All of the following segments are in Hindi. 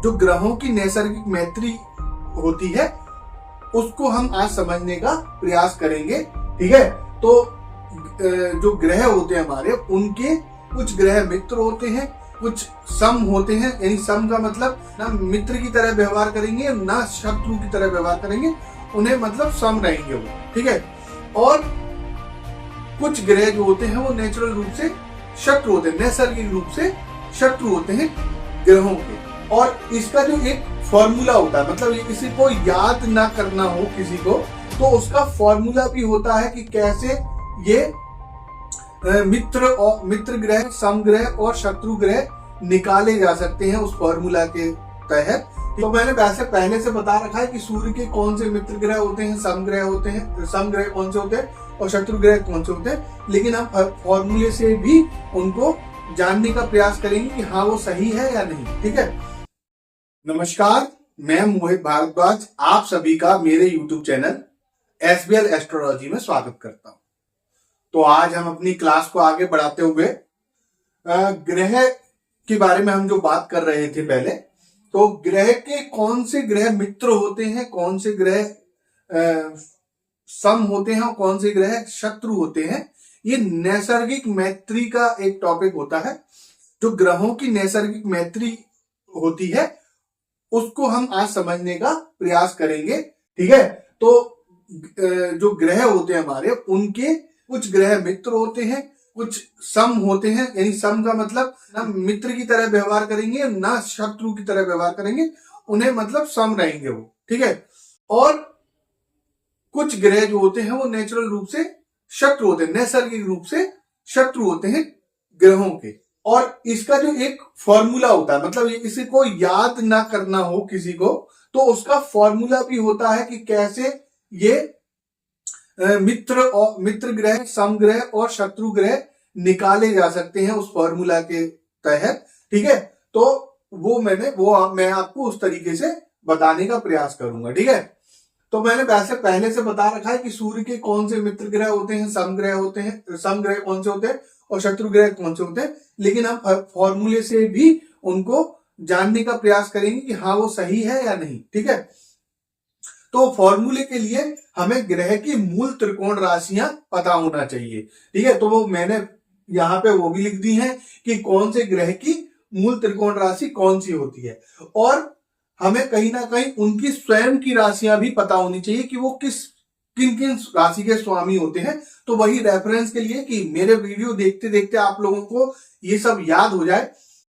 जो ग्रहों की नैसर्गिक मैत्री होती है उसको हम आज समझने का प्रयास करेंगे। ठीक है, तो जो ग्रह होते हैं हमारे, उनके कुछ ग्रह मित्र होते हैं, कुछ सम होते हैं। यानी सम का मतलब ना मित्र की तरह व्यवहार करेंगे ना शत्रु की तरह व्यवहार करेंगे, उन्हें मतलब सम रहेंगे वो। ठीक है, और कुछ ग्रह जो होते हैं वो नेचुरल रूप से शत्रु होते हैं, नैसर्गिक रूप से शत्रु होते हैं ग्रहों के। और इसका जो एक फॉर्मूला होता है, मतलब किसी को याद ना करना हो किसी को, तो उसका फॉर्मूला भी होता है कि कैसे ये मित्र ग्रह, समग्रह और शत्रु ग्रह निकाले जा सकते हैं उस फॉर्मूला के तहत। तो मैंने वैसे पहले से बता रखा है कि सूर्य के कौन से मित्र ग्रह होते हैं, समग्रह होते हैं, समग्रह कौन से होते हैं और शत्रु ग्रह कौन से होते हैं। लेकिन हम फॉर्मूले से भी उनको जानने का प्रयास करेंगे कि हाँ वो सही है या नहीं। ठीक है, नमस्कार, मैं मोहित भारद्वाज आप सभी का मेरे YouTube चैनल SBL एस्ट्रोलॉजी में स्वागत करता हूं। तो आज हम अपनी क्लास को आगे बढ़ाते हुए ग्रह के बारे में हम जो बात कर रहे थे पहले, तो ग्रह के कौन से ग्रह मित्र होते हैं, कौन से ग्रह सम होते हैं और कौन से ग्रह शत्रु होते हैं, ये नैसर्गिक मैत्री का एक टॉपिक होता है। जो ग्रहों की नैसर्गिक मैत्री होती है उसको हम आज समझने का प्रयास करेंगे। ठीक है, तो जो ग्रह होते हैं हमारे, उनके कुछ ग्रह मित्र होते हैं, कुछ सम होते हैं। यानी सम का मतलब ना मित्र की तरह व्यवहार करेंगे ना शत्रु की तरह व्यवहार करेंगे, उन्हें मतलब सम रहेंगे वो। ठीक है, और कुछ ग्रह जो होते हैं वो नेचुरल रूप से शत्रु होते हैं, नैसर्गिक रूप से शत्रु होते हैं ग्रहों के। और इसका जो एक फॉर्मूला होता है, मतलब किसी को याद ना करना हो किसी को, तो उसका फॉर्मूला भी होता है कि कैसे ये मित्र ग्रह, समग्रह और शत्रु ग्रह निकाले जा सकते हैं उस फॉर्मूला के तहत। ठीक है, तो मैं आपको उस तरीके से बताने का प्रयास करूंगा। ठीक है, तो मैंने वैसे पहले से बता रखा है कि सूर्य के कौन से मित्र ग्रह होते हैं, समग्रह होते हैं, समग्रह कौन से होते हैं और शत्रु ग्रह कौन से होते हैं। लेकिन हम फॉर्मूले से भी उनको जानने का प्रयास करेंगे कि हाँ वो सही है या नहीं। ठीक है, तो फॉर्मूले के लिए हमें ग्रह की मूल त्रिकोण राशियां पता होना चाहिए। ठीक है, तो वो मैंने यहाँ पे वो भी लिख दी है कि कौन से ग्रह की मूल त्रिकोण राशि कौन सी होती है, और हमें कहीं ना कहीं उनकी स्वयं की राशियां भी पता होनी चाहिए कि वो किन किन राशि के स्वामी होते हैं। तो वही रेफरेंस के लिए कि मेरे वीडियो देखते देखते आप लोगों को ये सब याद हो जाए,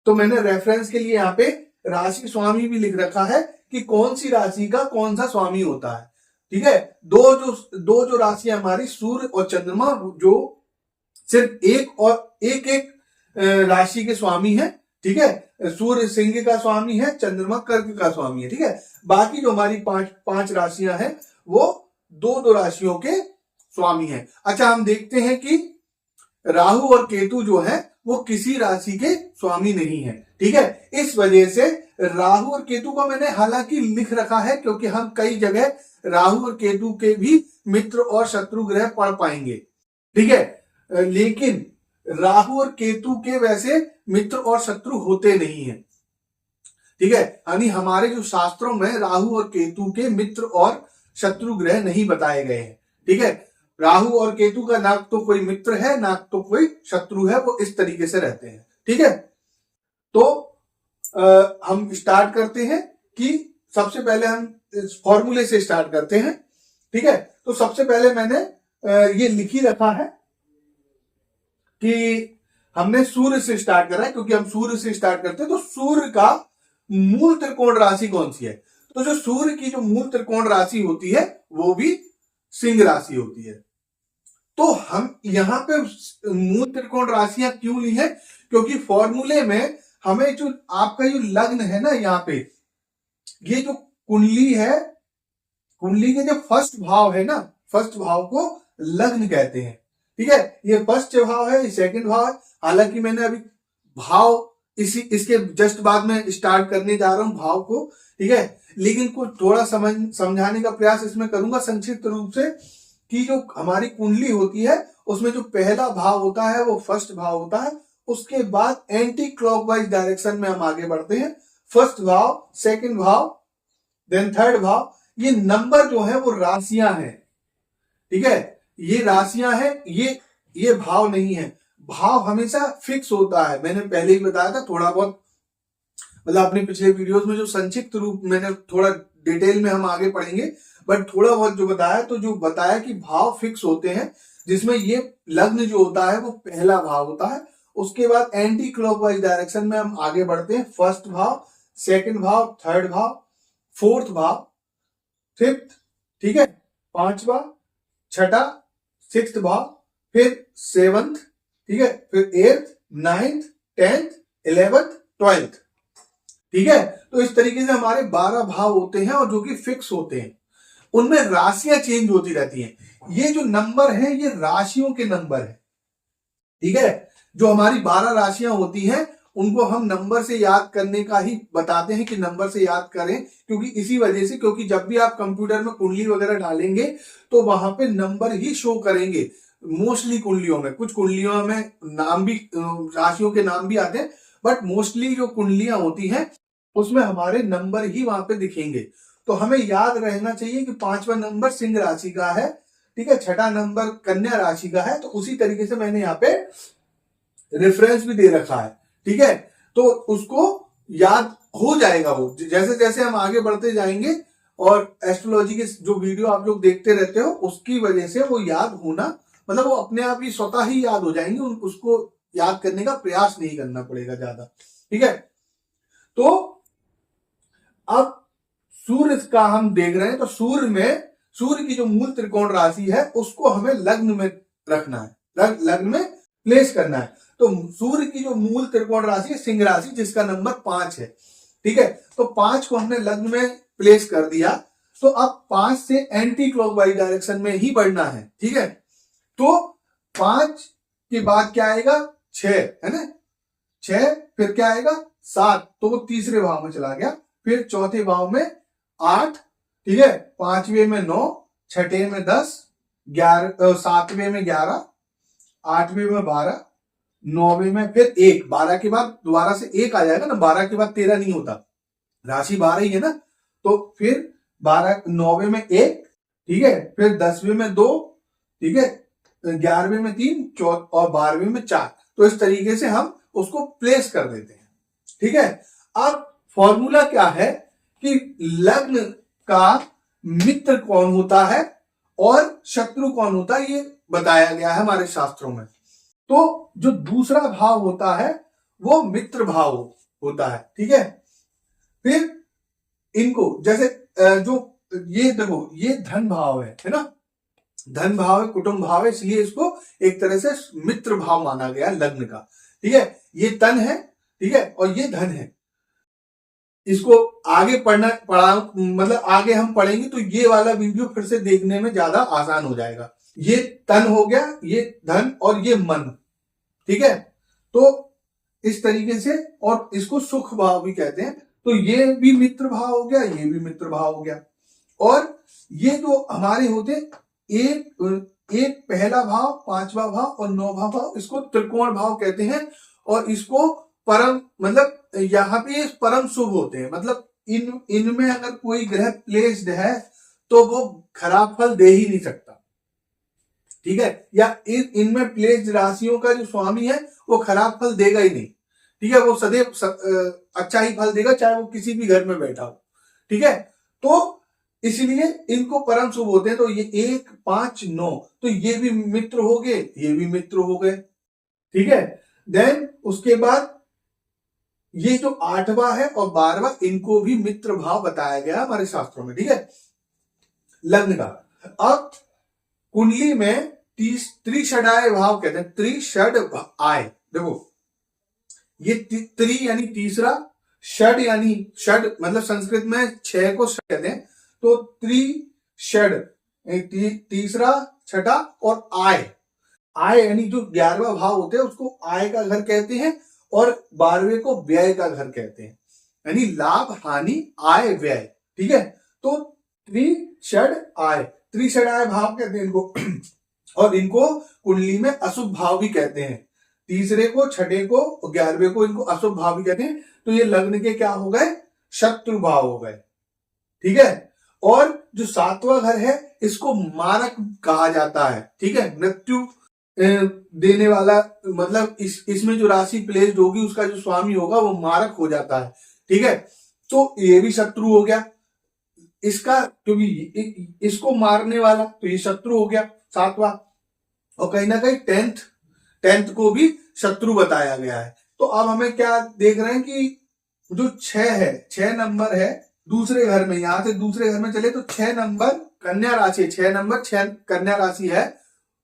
तो मैंने रेफरेंस के लिए यहाँ पे राशि स्वामी भी लिख रखा है कि कौन सी राशि का कौन सा स्वामी होता है। ठीक है, दो जो राशियां हमारी सूर्य और चंद्रमा, जो सिर्फ एक राशि के स्वामी है। ठीक है, सूर्य सिंह का स्वामी है, चंद्रमा कर्क का स्वामी है। ठीक है, बाकी जो हमारी पांच राशियां हैं वो दो राशियों के स्वामी हैं। अच्छा, हम देखते हैं कि राहु और केतु जो है वो किसी राशि के स्वामी नहीं है। ठीक है, इस वजह से राहु और केतु को मैंने हालांकि लिख रखा है, क्योंकि हम कई जगह राहु और केतु के भी मित्र और शत्रु ग्रह पढ़ पाएंगे। ठीक है, लेकिन राहु और केतु के वैसे मित्र और शत्रु होते नहीं है। ठीक है, यानी हमारे जो शास्त्रों में राहु और केतु के मित्र और शत्रु ग्रह नहीं बताए गए हैं। ठीक है, राहु और केतु का ना तो कोई मित्र है ना तो कोई शत्रु है, वो इस तरीके से रहते हैं। ठीक है, तो हम स्टार्ट करते हैं कि सबसे पहले हम इस फॉर्मूले से स्टार्ट करते हैं। ठीक है, तो सबसे पहले मैंने ये लिख ही रखा है कि हमने सूर्य से स्टार्ट करा है, क्योंकि हम सूर्य से स्टार्ट करते हैं। तो सूर्य का मूल त्रिकोण राशि कौन सी है? तो जो सूर्य की जो मूल त्रिकोण राशि होती है वो भी सिंह राशि होती है। तो हम यहाँ पे मूल त्रिकोण राशियां क्यों ली है? क्योंकि फॉर्मूले में हमें जो आपका जो लग्न है ना, यहाँ पे ये जो कुंडली है, कुंडली के जो फर्स्ट भाव है ना, फर्स्ट भाव को लग्न कहते हैं। ठीक है, ये फर्स्ट भाव है, ये सेकंड भाव है। हालांकि मैंने अभी भाव इसके जस्ट बाद में स्टार्ट करने जा रहा हूं भाव को। ठीक है, लेकिन कुछ थोड़ा समझाने का प्रयास इसमें करूंगा संक्षिप्त रूप से, कि जो हमारी कुंडली होती है उसमें जो पहला भाव होता है वो फर्स्ट भाव होता है। उसके बाद एंटी क्लॉकवाइज डायरेक्शन में हम आगे बढ़ते हैं। फर्स्ट भाव, सेकंड भाव, देन थर्ड भाव। ये नंबर जो है वो राशियां हैं, ठीक है, ये राशियां हैं, ये भाव नहीं है। भाव हमेशा फिक्स होता है। मैंने पहले ही बताया था, थोड़ा बहुत मतलब अपने पिछले वीडियोस में जो संक्षिप्त रूप मैंने थोड़ा डिटेल में हम आगे पढ़ेंगे, बट थोड़ा बहुत जो बताया, तो जो बताया कि भाव फिक्स होते हैं, जिसमें ये लग्न जो होता है वो पहला भाव होता है। उसके बाद एंटी क्लॉकवाइज डायरेक्शन में हम आगे बढ़ते हैं। फर्स्ट भाव, सेकंड भाव, थर्ड भाव, फोर्थ भाव, फिफ्थ, ठीक है, पांचवा, छठा, सिक्स्थ भाव, फिर सेवंथ, ठीक है, फिर eighth, ninth, tenth, 11th, 12th, ठीक है। तो इस तरीके से हमारे 12 भाव होते हैं और जो कि फिक्स होते हैं, उनमें राशियां चेंज होती रहती हैं। ये जो नंबर है ये राशियों के नंबर है, ठीक है। जो हमारी 12 राशियां होती हैं उनको हम नंबर से याद करने का ही बताते हैं कि नंबर से याद करें, क्योंकि इसी वजह से, क्योंकि जब भी आप कंप्यूटर में कुंडली वगैरह डालेंगे तो वहां पे नंबर ही शो करेंगे। मोस्टली कुंडलियों में, कुछ कुंडलियों में नाम भी, राशियों के नाम भी आते हैं, बट मोस्टली जो कुंडलियां होती हैं उसमें हमारे नंबर ही वहां पे दिखेंगे। तो हमें याद रहना चाहिए कि 5वां नंबर सिंह राशि का है, ठीक है, छठा नंबर कन्या राशि का है। तो उसी तरीके से मैंने यहाँ पे रेफरेंस भी दे रखा है, ठीक है। तो उसको याद हो जाएगा वो, जैसे जैसे हम आगे बढ़ते जाएंगे और एस्ट्रोलॉजी के जो वीडियो आप लोग देखते रहते हो उसकी वजह से वो याद होना, मतलब वो अपने आप ही स्वतः ही याद हो जाएंगे, उसको याद करने का प्रयास नहीं करना पड़ेगा ज्यादा, ठीक है। तो अब सूर्य का हम देख रहे हैं, तो सूर्य की जो मूल त्रिकोण राशि है उसको हमें लग्न में रखना है, लग्न में प्लेस करना है। तो सूर्य की जो मूल त्रिकोण राशि है सिंह राशि, जिसका नंबर 5 है, ठीक है। तो 5 को हमने लग्न में प्लेस कर दिया, तो अब 5 से एंटी क्लॉकवाइज डायरेक्शन में ही बढ़ना है, ठीक है। तो 5 के बाद क्या आएगा, 6, है ना, 6, फिर क्या आएगा 7, तो वो तीसरे भाव में चला गया। फिर चौथे भाव में 8, ठीक है, पांचवें में 9, छठे में 10, 7वें में 11, 8वें में 12, 9वें में फिर 1। 12 के बाद दोबारा से 1 आ जाएगा ना, 12 के बाद 13 नहीं होता, राशि 12 ही है ना। तो फिर 9वें में 1, ठीक है, फिर 10वें में 2, ठीक है, 11वें में 3 और 12वें में 4। तो इस तरीके से हम उसको प्लेस कर देते हैं, ठीक है। अब फॉर्मूला क्या है कि लग्न का मित्र कौन होता है और शत्रु कौन होता है, ये बताया गया है हमारे शास्त्रों में। तो जो दूसरा भाव होता है वो मित्र भाव होता है, ठीक है। फिर इनको जैसे जो ये देखो, ये धन भाव है ना, धन भाव है, कुटुंब भाव है, इसलिए इसको एक तरह से मित्र भाव माना गया लग्न का, ठीक है। ये तन है, ठीक है, और ये धन है। इसको आगे मतलब आगे हम पढ़ेंगे तो ये वाला वीडियो फिर से देखने में ज्यादा आसान हो जाएगा। ये तन हो गया, ये धन, और ये मन, ठीक है। तो इस तरीके से, और इसको सुख भाव भी कहते हैं। तो ये भी मित्र भाव हो गया, ये भी मित्र भाव हो गया। और ये जो हमारे होते एक पहला भाव, 5वां भाव और 9वां भाव, इसको त्रिकोण भाव कहते हैं। और इसको परम, मतलब यहाँ पे परम शुभ होते हैं, मतलब इनमें अगर कोई ग्रह प्लेस्ड है तो वो खराब फल दे ही नहीं सकता, ठीक है। या इनमें प्लेस्ड राशियों का जो स्वामी है वो खराब फल देगा ही नहीं, ठीक है। वो सदैव अच्छा ही फल देगा, चाहे वो किसी भी घर में बैठा हो, ठीक है। तो इसलिए इनको परम शुभ होते हैं। तो ये 1, 5, 9, तो ये भी मित्र हो गए, ये भी मित्र हो गए, ठीक है। देन उसके बाद ये जो 8वां है और 12वां, इनको भी मित्र भाव बताया गया हमारे शास्त्रों में, ठीक है, लग्न का। अब कुंडली में त्रिषडाय भाव कहते हैं, त्रिषड आय। देखो ये त्रि यानी तीसरा, षड यानी षड, मतलब संस्कृत में 6 को षड कहते हैं। तो त्रिषड तीसरा, छठा, और आय यानी जो 11वां भाव होते हैं उसको आय का घर कहते हैं, और 12वें को व्यय का घर कहते हैं, यानी लाभ, हानि, आय, व्यय, ठीक है। तो त्रिषड आय, त्रिषड आय भाव कहते हैं इनको। और इनको कुंडली में अशुभ भाव भी कहते हैं, तीसरे को, छठे को, 11वें को इनको अशुभ भाव भी कहते हैं। तो ये लग्न के क्या हो गए, शत्रु भाव हो गए, ठीक है। और जो 7वां घर है इसको मारक कहा जाता है, ठीक है, मृत्यु देने वाला, मतलब इसमें जो राशि प्लेस्ड होगी उसका जो स्वामी होगा वो मारक हो जाता है, ठीक है। तो ये भी शत्रु हो गया इसका, क्योंकि इसको मारने वाला, तो ये शत्रु हो गया 7वां। और कहीं ना कहीं टेंथ को भी शत्रु बताया गया है। तो अब हमें क्या देख रहे हैं कि जो 6 है, 6 नंबर है दूसरे घर में, यहां से दूसरे घर में चले तो 6 नंबर कन्या राशि, 6 नंबर 6 कन्या राशि है,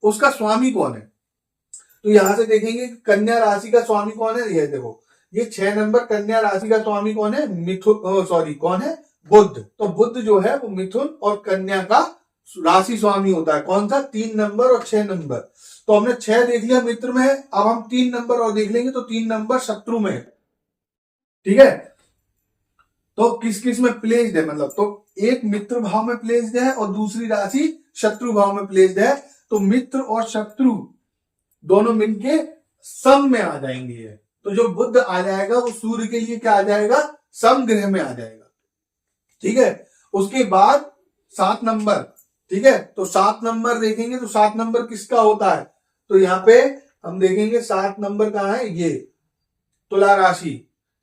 उसका स्वामी कौन है। तो यहां से देखेंगे कन्या राशि का स्वामी कौन है। ये देखो, ये 6 नंबर कन्या राशि का स्वामी कौन है, मिथुन, सॉरी कौन है, बुध। तो बुध जो है वो मिथुन और कन्या का राशि स्वामी होता है। कौन सा, 3 नंबर और 6 नंबर। तो हमने 6 देख लिया मित्र में है, अब हम 3 नंबर और देख लेंगे, तो 3 नंबर शत्रु में है, ठीक है। तो किस किस में प्लेस्ड है, मतलब तो एक मित्र भाव में प्लेस्ड है और दूसरी राशि शत्रु भाव में प्लेस्ड है। तो मित्र और शत्रु दोनों मिलके सम में आ जाएंगे। तो जो बुध आ जाएगा वो सूर्य के लिए क्या आ जाएगा, सम ग्रह में आ जाएगा, ठीक है। उसके बाद 7 नंबर, ठीक है। तो 7 नंबर देखेंगे तो 7 नंबर किसका होता है, तो यहाँ पे हम देखेंगे 7 नंबर कहाँ है, ये तुला राशि,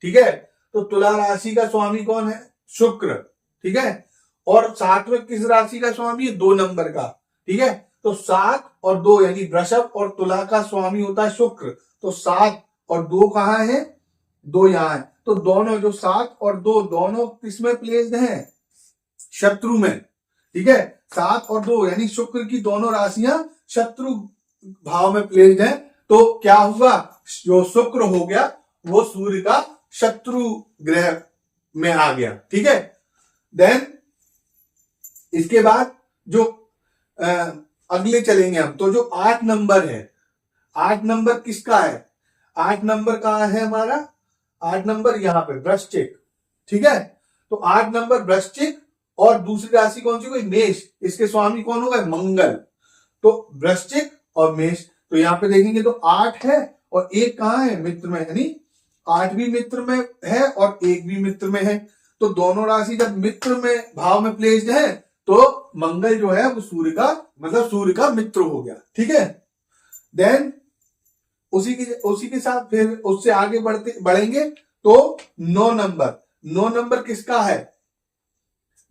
ठीक है। तो तुला राशि का स्वामी कौन है, शुक्र, ठीक है। और 7वें किस राशि का स्वामी है, 2 नंबर का, ठीक है। तो 7 और 2 यानी वृषभ और तुला का स्वामी होता है शुक्र। तो 7 और 2 कहाँ है, 2 यहाँ है। तो दोनों जो 7 और 2 दोनों किसमें प्लेस्ड हैं, शत्रु में, ठीक है। 7 और 2 यानी शुक्र की दोनों राशियां शत्रु भाव में प्लेस्ड हैं। तो क्या हुआ, जो शुक्र हो गया वो सूर्य का शत्रु ग्रह में आ गया, ठीक है। देन इसके बाद जो अगले चलेंगे हम, तो जो 8 नंबर है, 8 नंबर किसका है, 8 नंबर कहां है हमारा, 8 नंबर यहां पे वृश्चिक, ठीक है। तो 8 नंबर वृश्चिक और दूसरी राशि कौन सी, कोई मेष, इसके स्वामी कौन होगा, मंगल। तो वृश्चिक और मेष, तो यहां पे देखेंगे तो 8 है और 1 कहां है, मित्र में, यानी 8 भी मित्र में है और 1 भी मित्र में है। तो दोनों राशि जब मित्र में भाव में प्लेस्ड है तो मंगल जो है वो सूर्य का, मतलब सूर्य का मित्र हो गया, ठीक है। देन उसी के साथ फिर उससे आगे बढ़ेंगे तो 9 नंबर किसका है,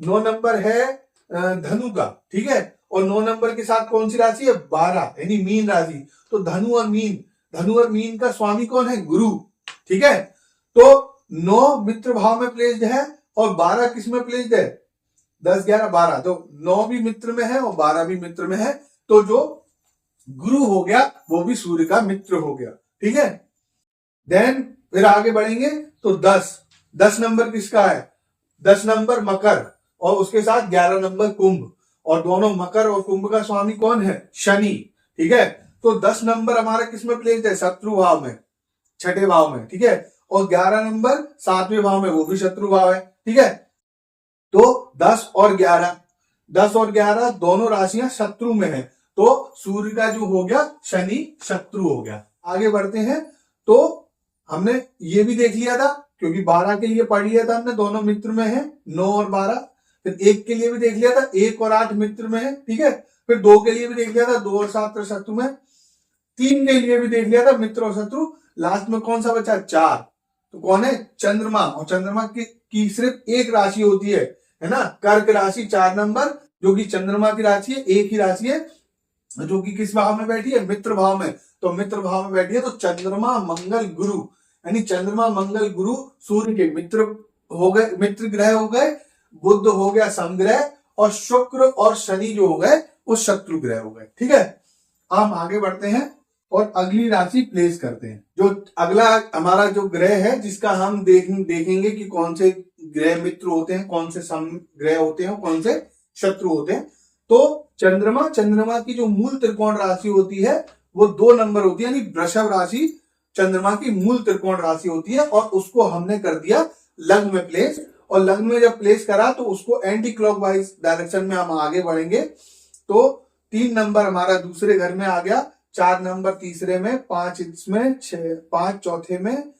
9 नंबर है धनु का, ठीक है। और 9 नंबर के साथ कौन सी राशि है, 12 यानी मीन राशि। तो धनु और मीन का स्वामी कौन है, गुरु, ठीक है। तो 9 मित्र भाव में प्लेस्ड है और 12 किस में प्लेस्ड है, 10, 11, 12। तो 9 भी मित्र में है और 12 भी मित्र में है। तो जो गुरु हो गया वो भी सूर्य का मित्र हो गया, ठीक है। देन फिर आगे बढ़ेंगे तो 10 नंबर किसका है, 10 नंबर मकर और उसके साथ 11 नंबर कुंभ। और दोनों मकर और कुंभ का स्वामी कौन है, शनि, ठीक है। तो 10 नंबर हमारा किसमें प्लेस्ड है, शत्रु भाव में, 6ठे भाव में, ठीक है। और 11 नंबर 7वें भाव में, वो भी शत्रु भाव है, ठीक है। तो 10 और 11 दोनों राशियां शत्रु में है। तो सूर्य का जो हो गया शनि शत्रु हो गया। आगे बढ़ते हैं तो हमने ये भी देख लिया था, क्योंकि 12 के लिए पढ़ लिया था हमने, दोनों मित्र में है, 9 और 12। फिर 1 के लिए भी देख लिया था, 1 और 8 मित्र में है, ठीक है। फिर 2 के लिए भी देख लिया था, 2 और 7 शत्रु में। 3 के लिए भी देख लिया था, मित्र और शत्रु। लास्ट में कौन सा बचा, 4। तो कौन है, चंद्रमा। और चंद्रमा की सिर्फ एक राशि होती है ना, कर्क राशि, 4 नंबर, जो कि चंद्रमा की राशि है, एक ही राशि है, जो कि किस भाव में बैठी है, मित्र भाव में। तो मित्र भाव में बैठी है, तो चंद्रमा मंगल गुरु, यानी चंद्रमा मंगल गुरु सूर्य के मित्र हो गए, मित्र ग्रह हो गए। बुध हो गया समग्रह और शुक्र और शनि जो हो गए वो शत्रु ग्रह हो गए, ठीक है। हम आगे बढ़ते हैं और अगली राशि प्लेस करते हैं। जो अगला हमारा जो ग्रह है जिसका हम देखेंगे कि कौन से ग्रह मित्र होते हैं, कौन से समग्रह होते हैं, कौन से शत्रु होते हैं। तो चंद्रमा की जो मूल त्रिकोण राशि होती है वो 2 नंबर होती है, यानी वृषभ राशि चंद्रमा की मूल त्रिकोण राशि होती है। और उसको हमने कर दिया लग्न में प्लेस, और लग्न में जब प्लेस करा तो उसको एंटी क्लॉकवाइज डायरेक्शन में हम आगे बढ़ेंगे। तो 3 नंबर हमारा दूसरे घर में आ गया, 4 नंबर तीसरे में, 5 इसमें, 5 चौथे में,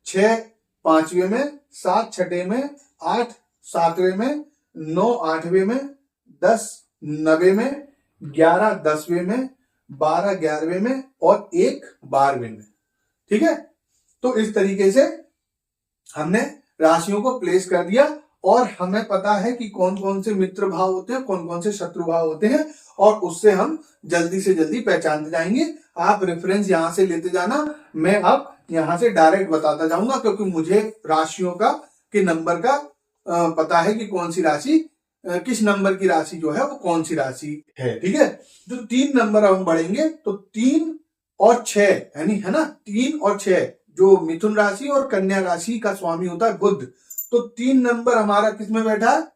6 पांचवें में, 7 छठे में, 8 7वें में, 9 8वें में, 10 9वें में, 11 10वें में, 12 11वें में और 1 12वें में। ठीक है, तो इस तरीके से हमने राशियों को प्लेस कर दिया और हमें पता है कि कौन कौन से मित्र भाव होते हैं, कौन कौन से शत्रु भाव होते हैं, और उससे हम जल्दी से जल्दी पहचानते जाएंगे। आप रेफरेंस यहां से लेते जाना, मैं अब यहां से डायरेक्ट बताता जाऊंगा, क्योंकि मुझे राशियों का के नंबर का पता है कि कौन सी राशि किस नंबर की राशि जो है वो कौन सी राशि है। ठीक है, जो 3 नंबर हम बढ़ेंगे तो 3 और 6 यानी है ना, 3 और 6 जो मिथुन राशि और कन्या राशि का स्वामी होता है बुध, तो 3 नंबर हमारा किसमें बैठा है,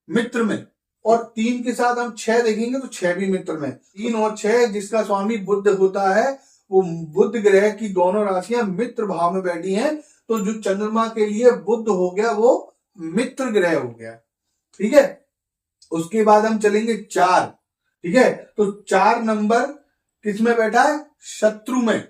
मित्र में, और 3 के साथ हम 6 देखेंगे तो 6 भी मित्र में। 3 और 6 जिसका स्वामी बुध होता है, वो बुध ग्रह की दोनों राशियां मित्र भाव में बैठी हैं, तो जो चंद्रमा के लिए बुध हो गया वो मित्र ग्रह हो गया। ठीक है, उसके बाद हम चलेंगे 4। ठीक है, तो 4 नंबर किसमें बैठा है, शत्रु में।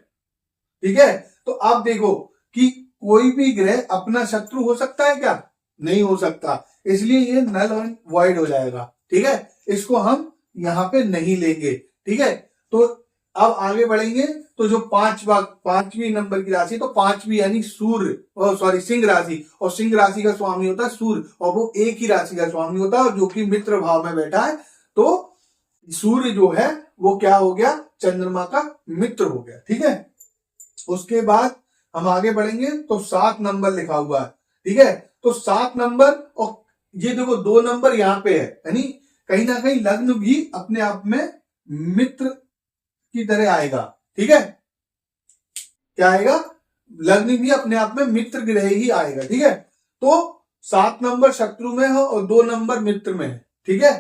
ठीक है, तो आप देखो कि कोई भी ग्रह अपना शत्रु हो सकता है क्या, नहीं हो सकता, इसलिए ये नल एंड वॉइड हो जाएगा। ठीक है, इसको हम यहां पे नहीं लेंगे। ठीक है, तो अब आगे बढ़ेंगे, तो जो 5वीं नंबर की राशि, तो 5वीं यानी सूर्य सिंह राशि, और सिंह राशि का स्वामी होता है सूर्य, और वो एक ही राशि का स्वामी होता है जो कि मित्र भाव में बैठा है, तो सूर्य जो है वो क्या हो गया, चंद्रमा का मित्र हो गया। ठीक है, उसके बाद हम आगे बढ़ेंगे तो 7 नंबर लिखा हुआ है। ठीक है, तो 7 नंबर, और ये देखो 2 नंबर यहाँ पे है, यानी कहीं ना कहीं लग्न भी अपने आप में मित्र की तरह आएगा। ठीक है, क्या आएगा, लग्न भी अपने आप में मित्र ग्रह ही आएगा। ठीक है, तो 7 नंबर शत्रु में है और 2 नंबर मित्र में है। ठीक है,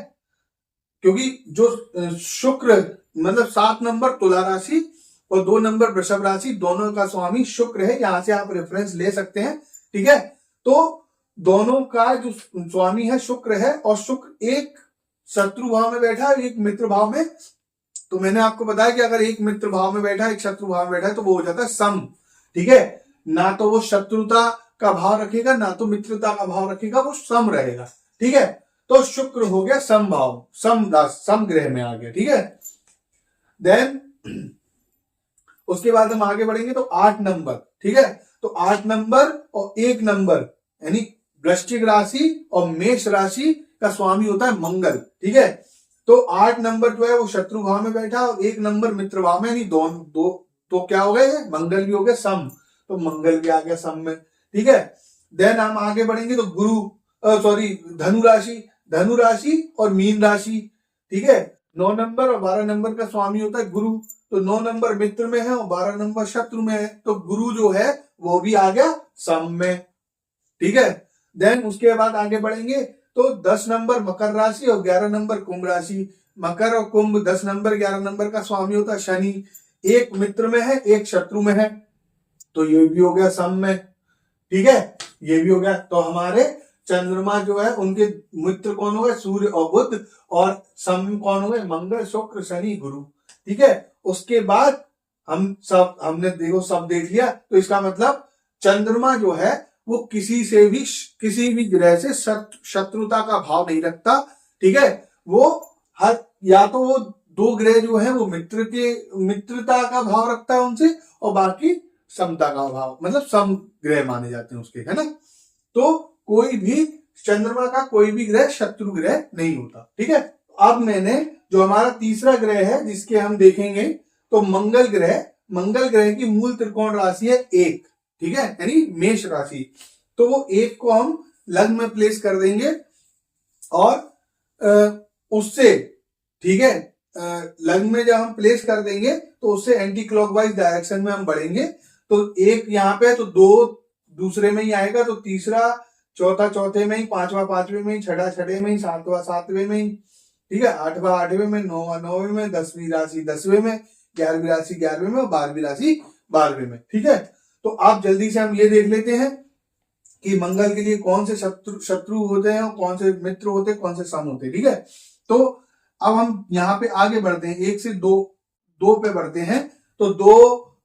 क्योंकि जो शुक्र मतलब 7 नंबर तुला राशि और 2 नंबर वृषभ राशि, दोनों का स्वामी शुक्र है, यहां से आप रेफरेंस ले सकते हैं। ठीक है, तो दोनों का जो स्वामी है शुक्र है, और शुक्र एक शत्रु भाव में बैठा है, एक मित्र भाव में। तो मैंने आपको बताया कि अगर एक मित्र भाव में बैठा है, एक शत्रु भाव में बैठा है, तो वो हो जाता है सम। ठीक है, ना तो वो शत्रुता का भाव रखेगा, ना तो मित्रता का भाव रखेगा, वो सम रहेगा। ठीक है, तो शुक्र हो गया सम भाव, सम ग्रह में आ गया। ठीक है, देन उसके बाद हम आगे बढ़ेंगे तो 8 नंबर। ठीक है, तो 8 नंबर और 1 नंबर यानी वृश्चिक राशि और मेष राशि का स्वामी होता है मंगल। ठीक है, तो 8 नंबर जो है वो शत्रु भाव में बैठा और 1 नंबर मित्र भाव में, यानी दो तो क्या हो गए, मंगल भी हो गया सम, तो मंगल भी आ गया सम में। ठीक है, देन हम आगे बढ़ेंगे तो धनु राशि और मीन राशि। ठीक है, 9 नंबर और 12 नंबर का स्वामी होता है गुरु, तो 9 नंबर मित्र में है और 12 नंबर शत्रु में है, तो गुरु जो है वो भी आ गया सम में। ठीक है, देन उसके बाद आगे बढ़ेंगे तो 10 नंबर मकर राशि और 11 नंबर कुंभ राशि। मकर और कुंभ 10 नंबर 11 नंबर का स्वामी होता है शनि, एक मित्र में है एक शत्रु में है, तो ये भी हो गया सम में। ठीक है, ये भी हो गया। तो हमारे चंद्रमा जो है उनके मित्र कौन हो गए, सूर्य और बुध, और सम कौन हो गए, मंगल शुक्र शनि गुरु। ठीक है, उसके बाद हमने देखो सब देख लिया, तो इसका मतलब चंद्रमा जो है वो किसी भी ग्रह से शत्रुता का भाव नहीं रखता। ठीक है, वो या तो वो 2 ग्रह जो है वो मित्रता का भाव रखता है उनसे, और बाकी समता का भाव, मतलब सम ग्रह माने जाते हैं उसके, है ना। तो कोई भी चंद्रमा का कोई भी ग्रह शत्रु ग्रह नहीं होता। ठीक है, अब मैंने जो हमारा तीसरा ग्रह है जिसके हम देखेंगे, तो मंगल ग्रह की मूल त्रिकोण राशि है 1। ठीक है, यानी मेष राशि, तो वो 1 को हम लग्न में प्लेस कर देंगे और उससे, ठीक है, लग्न में जब हम प्लेस कर देंगे तो उससे एंटी क्लॉकवाइज डायरेक्शन में हम बढ़ेंगे। तो 1 यहाँ पे, तो 2 दूसरे में ही आएगा, तो तीसरा चौथा चौथे में ही, पांचवा पांचवें में ही, छठा छठे में ही, सातवां सातवें में ही। ठीक है, आठवां आठवें में, नौवां नौवें में, 10वीं राशि 10वें में, 11वीं राशि 11वें में और 12वीं राशि 12वें में। ठीक है, तो आप जल्दी से हम ये देख लेते हैं कि मंगल के लिए कौन से शत्रु होते हैं और कौन से मित्र होते हैं, कौन से सम होते हैं। ठीक है, तो अब हम यहाँ पे आगे बढ़ते हैं, 1 से 2 पे बढ़ते हैं। तो 2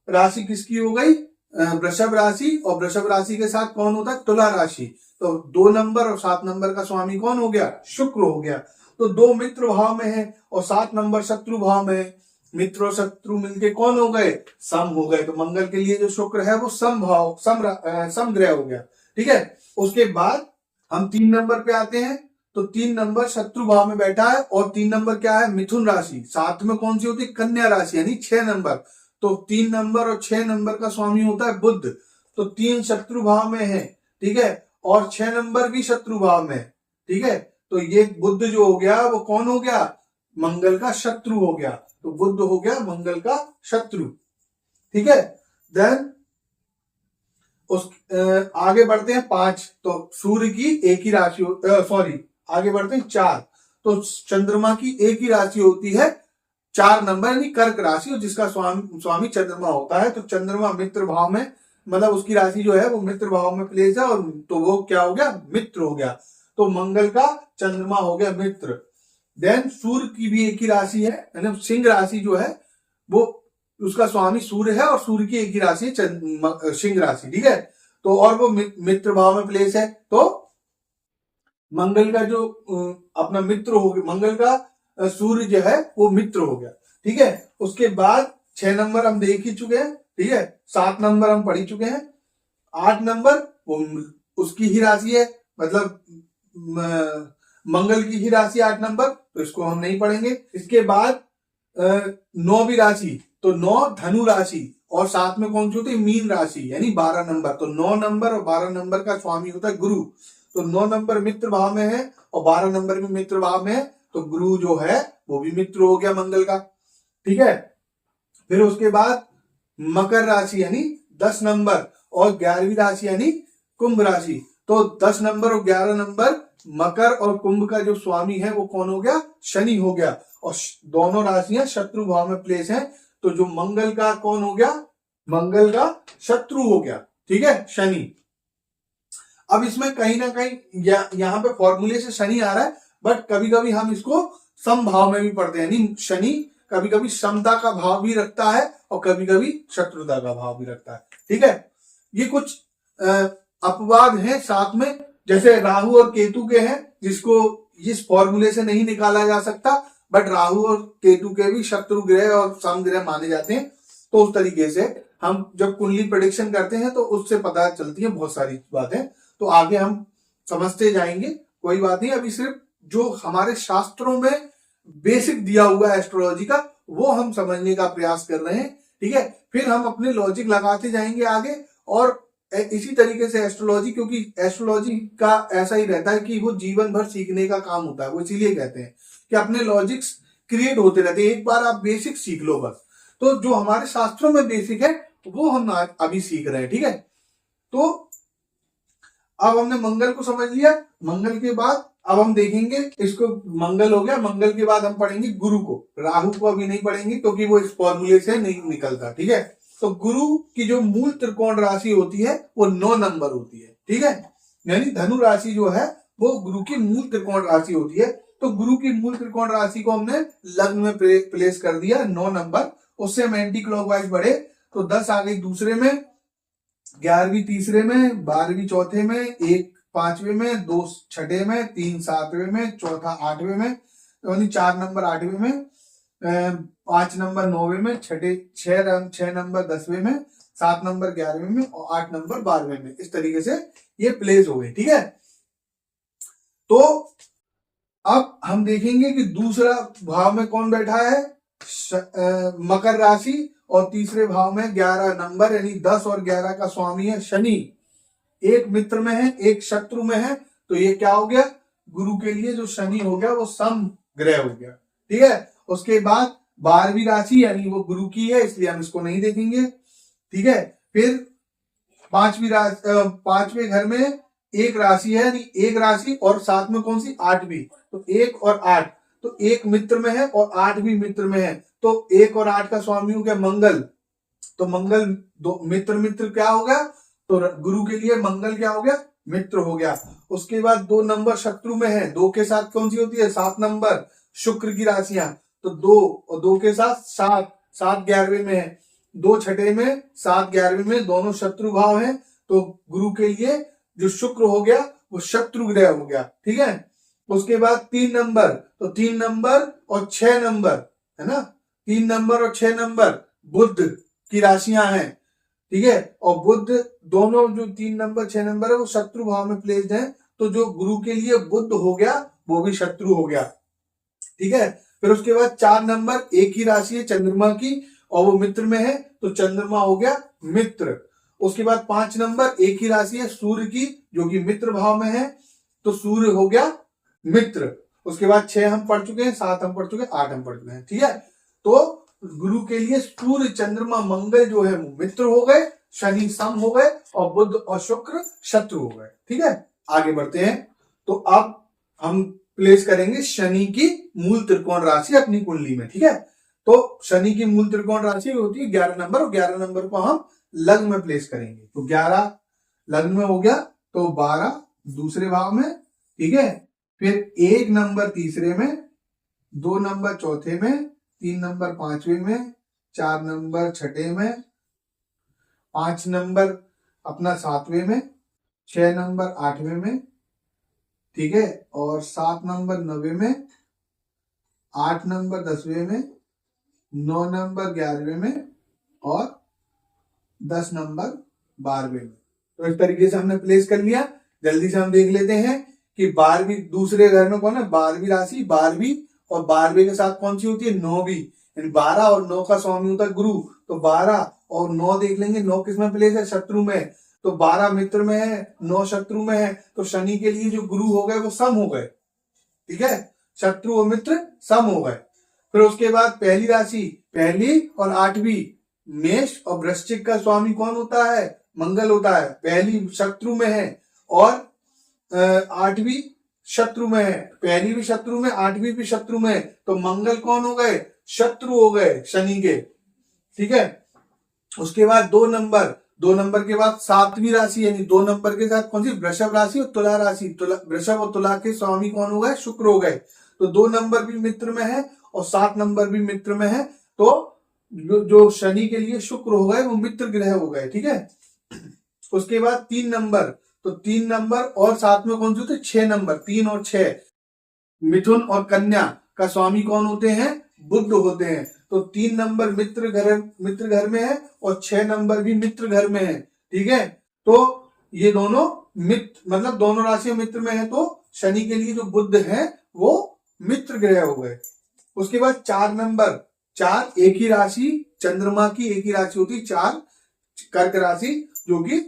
राशि किसकी हो गई, वृषभ राशि, और वृषभ राशि के साथ कौन होता है, तुला राशि। तो 2 नंबर और 7 नंबर का स्वामी कौन हो गया? शुक्र हो गया। तो 2 मित्र भाव में है और 7 नंबर शत्रु भाव में है, मित्र और शत्रु मिलके कौन हो गए? सम हो गए। तो मंगल के लिए जो शुक्र है वो सम ग्रह हो गया। ठीक है, उसके बाद हम 3 नंबर पे आते हैं। तो 3 नंबर शत्रु भाव में बैठा है और 3 नंबर क्या है? मिथुन राशि। साथ में कौन सी होती है? कन्या राशि, यानी 6 नंबर। तो 3 नंबर और 6 नंबर का स्वामी होता है बुध। तो 3 शत्रु भाव में है, ठीक है, और 6 नंबर भी शत्रु भाव में है। ठीक है, तो ये बुध जो हो गया वो कौन हो गया? मंगल का शत्रु हो गया। तो बुध हो गया मंगल का शत्रु। ठीक है, देन उस आगे बढ़ते हैं 5। तो सूर्य की एक ही राशि सॉरी आगे बढ़ते हैं 4। तो चंद्रमा की एक ही राशि होती है 4 नंबर, यानी कर्क राशि, और जिसका स्वामी चंद्रमा होता है। तो चंद्रमा मित्र भाव में, मतलब उसकी राशि जो है वो मित्र भाव में प्लेस है, और तो वो क्या हो गया? मित्र हो गया। तो मंगल का चंद्रमा हो गया मित्र। देन सूर्य की भी एक ही राशि है, यानी सिंह राशि जो है वो उसका स्वामी सूर्य है, और सूर्य की एक ही राशि है सिंह राशि। ठीक है, तो और वो मित्र भाव में प्लेस है। तो मंगल का जो अपना मित्र हो गया, मंगल का सूर्य जो है वो मित्र हो गया। ठीक है, उसके बाद 6 नंबर हम देख ही चुके हैं। ठीक है, 7 नंबर हम पढ़ ही चुके हैं। 8 नंबर वो उसकी ही राशि है, मतलब मंगल की ही राशि 8 नंबर, तो इसको हम नहीं पढ़ेंगे। इसके बाद 9वीं राशि, तो 9 धनु राशि, और साथ में कौन सी होती है? मीन राशि, यानी 12 नंबर। तो 9 नंबर और 12 नंबर का स्वामी होता है गुरु। तो 9 नंबर मित्र भाव में है और 12 नंबर भी मित्र भाव में है, तो गुरु जो है वो भी मित्र हो गया मंगल का। ठीक है, फिर उसके बाद मकर राशि यानी 10 नंबर और 11वीं राशि यानी कुंभ राशि। तो 10 नंबर और 11 नंबर मकर और कुंभ का जो स्वामी है वो कौन हो गया? शनि हो गया। और दोनों राशियां शत्रु भाव में प्लेस हैं, तो जो मंगल का कौन हो गया? मंगल का शत्रु हो गया। ठीक है, शनि। अब इसमें कहीं ना कहीं यहाँ पे फॉर्मूले से शनि आ रहा है, बट कभी कभी हम इसको सम भाव में भी पढ़ते हैं, यानी शनि कभी कभी समता का भाव भी रखता है और कभी कभी शत्रुता का भाव भी रखता है। ठीक है, ये कुछ अपवाद हैं साथ में, जैसे राहु और केतु के हैं, जिसको इस फॉर्मूले से नहीं निकाला जा सकता, बट राहु और केतु के भी शत्रु ग्रह और सम ग्रह माने जाते हैं। तो उस तरीके से हम जब कुंडली प्रेडिक्शन करते हैं तो उससे पता चलती है बहुत सारी बातें। तो आगे हम समझते जाएंगे, कोई बात नहीं। अभी सिर्फ जो हमारे शास्त्रों में बेसिक दिया हुआ है एस्ट्रोलॉजी का, वो हम समझने का प्रयास कर रहे हैं। ठीक है, फिर हम अपने लॉजिक लगाते जाएंगे आगे। और इसी तरीके से एस्ट्रोलॉजी, क्योंकि एस्ट्रोलॉजी का ऐसा ही रहता है कि वो जीवन भर सीखने का काम होता है। वो इसीलिए कहते हैं कि अपने लॉजिक्स क्रिएट होते रहते हैं, एक बार आप बेसिक सीख लो बस। तो जो हमारे शास्त्रों में बेसिक है वो हम अभी सीख रहे हैं। ठीक है, तो अब हमने मंगल को समझ लिया। मंगल के बाद अब हम देखेंगे इसको, मंगल हो गया, मंगल के बाद हम पढ़ेंगे गुरु को। राहु को अभी नहीं पढ़ेंगे क्योंकि वो इस फॉर्मूले से नहीं निकलता। ठीक है, तो गुरु की जो मूल त्रिकोण राशि होती है वो 9 नंबर होती है। ठीक है, यानी धनु राशि जो है वो गुरु की मूल त्रिकोण राशि होती है। तो गुरु की मूल त्रिकोण राशि को हमने लग्न में प्लेस कर दिया 9 नंबर। उससे हम एंटी क्लॉकवाइज बढ़े, तो 10 आ गई दूसरे में, 11वीं तीसरे में, 12वीं चौथे में, 1 5वें में, 2 छठे में, 3 7वें में, चौथा 8वें में, यानी 4 नंबर 8वें में, 5 नंबर 9वें में, 6 नंबर 10वें में, 7 नंबर 11वें में और 8 नंबर 12वें में। इस तरीके से ये प्लेस हो गए। ठीक है, तो अब हम देखेंगे कि दूसरा भाव में कौन बैठा है? मकर राशि, और तीसरे भाव में 11 नंबर यानी 10 और 11 का स्वामी है शनि। एक मित्र में है, एक शत्रु में है। तो ये क्या हो गया? गुरु के लिए जो शनि हो गया वो सम ग्रह हो गया। ठीक है, उसके बाद 12वीं राशि यानी वो गुरु की है, इसलिए हम इसको नहीं देखेंगे। ठीक है, फिर 5वें घर में एक राशि है, यानी एक राशि और साथ में कौन सी? 8वीं। तो 1 और 8, तो 1 मित्र में है और 8 भी मित्र में है। तो 1 और 8 का स्वामी हो गया मंगल। तो मंगल दो मित्र क्या हो गया? तो गुरु के लिए मंगल क्या हो गया? मित्र हो गया। उसके बाद 2 नंबर शत्रु में है, 2 के साथ कौन सी होती है? 7 नंबर शुक्र की राशियां। तो 2 और 2 के साथ 7, 7 11वें में है, 2 छठे में, 7 11वें में, दोनों शत्रु भाव हैं। तो गुरु के लिए जो शुक्र हो गया वो शत्रु ग्रह हो गया, ठीक है। उसके बाद 3 नंबर, तो 3 नंबर और 6 नंबर, है ना, 3 नंबर और 6 नंबर बुध की राशियां हैं, ठीक है। और बुध दोनों जो 3 नंबर 6 नंबर है वो शत्रु भाव में प्लेस्ड है, तो जो गुरु के लिए बुध हो गया वो भी शत्रु हो गया, ठीक है। फिर उसके बाद 4 नंबर एक ही राशि है चंद्रमा की और वो मित्र में है, तो चंद्रमा हो गया मित्र। उसके बाद 5 नंबर एक ही राशि है सूर्य की जो कि मित्र भाव में है, तो सूर्य हो गया मित्र। उसके बाद 6 हम पढ़ चुके हैं, 7 हम पढ़ चुके हैं, 8 हम पढ़ चुके हैं, ठीक है। तो गुरु के लिए सूर्य चंद्रमा मंगल जो है वो मित्र हो गए, शनि सम हो गए और बुध और शुक्र शत्रु हो गए, ठीक है। आगे बढ़ते हैं। तो अब हम प्लेस करेंगे शनि की मूल त्रिकोण राशि अपनी कुंडली में, ठीक है। तो शनि की मूल त्रिकोण राशि होती है 11 नंबर, और 11 नंबर को हम लग्न में प्लेस करेंगे। तो 11 लग्न में हो गया, तो 12 दूसरे भाव में, ठीक है। फिर 1 नंबर तीसरे में, 2 नंबर चौथे में, 3 नंबर पांचवें में, 4 नंबर छठे में, 5 नंबर अपना 7वें में, 6 नंबर 8वें में, ठीक है। और 7 नंबर 9वें में, 8 नंबर 10वें में, 9 नंबर 11वें में और 10 नंबर 12वें में। तो इस तरीके से हमने प्लेस कर लिया। जल्दी से हम देख लेते हैं कि 12वीं दूसरे घर में कौन है, 12वीं राशि, 12वीं और 12वें के साथ कौन सी होती है, 9वीं, यानी 12 और 9 का स्वामी होता है गुरु। तो 12 और 9 देख लेंगे, 9 किसमें प्लेस है, शत्रु में। तो 12 मित्र में है, 9 शत्रु में है, तो शनि के लिए जो गुरु हो गए वो सम हो गए, ठीक है। शत्रु और मित्र सम हो गए। फिर उसके बाद पहली राशि, पहली और 8वीं, मेष और वृश्चिक का स्वामी कौन होता है, मंगल होता है। पहली शत्रु में है और 8वीं शत्रु में है, पहली भी शत्रु में, 8वीं भी शत्रु में, तो मंगल कौन हो गए, शत्रु हो गए शनि के, ठीक है। उसके बाद 2 नंबर, 2 नंबर के बाद 7वीं राशि, यानी 2 नंबर के साथ कौन सी, वृषभ राशि और तुला राशि। वृषभ और तुला के स्वामी कौन हो गए, शुक्र हो गए। तो 2 नंबर भी मित्र में है और 7 नंबर भी मित्र में है, तो जो शनि के लिए शुक्र हो गए वो मित्र ग्रह हो गए, ठीक है। उसके बाद 3 नंबर, तो 3 नंबर और साथ में कौन से होते, 6 नंबर, 3 और 6, मिथुन और कन्या का स्वामी कौन होते हैं, बुध होते हैं। तो 3 नंबर मित्र घर में है और 6 नंबर भी मित्र घर में है, ठीक है। तो ये दोनों मित्र, मतलब दोनों राशियां मित्र में है, तो शनि के लिए जो बुध है वो मित्र ग्रह हो गए। उसके बाद 4 नंबर, 4 एक ही राशि, चंद्रमा की एक ही राशि होती है 4, कर्क राशि, जो कि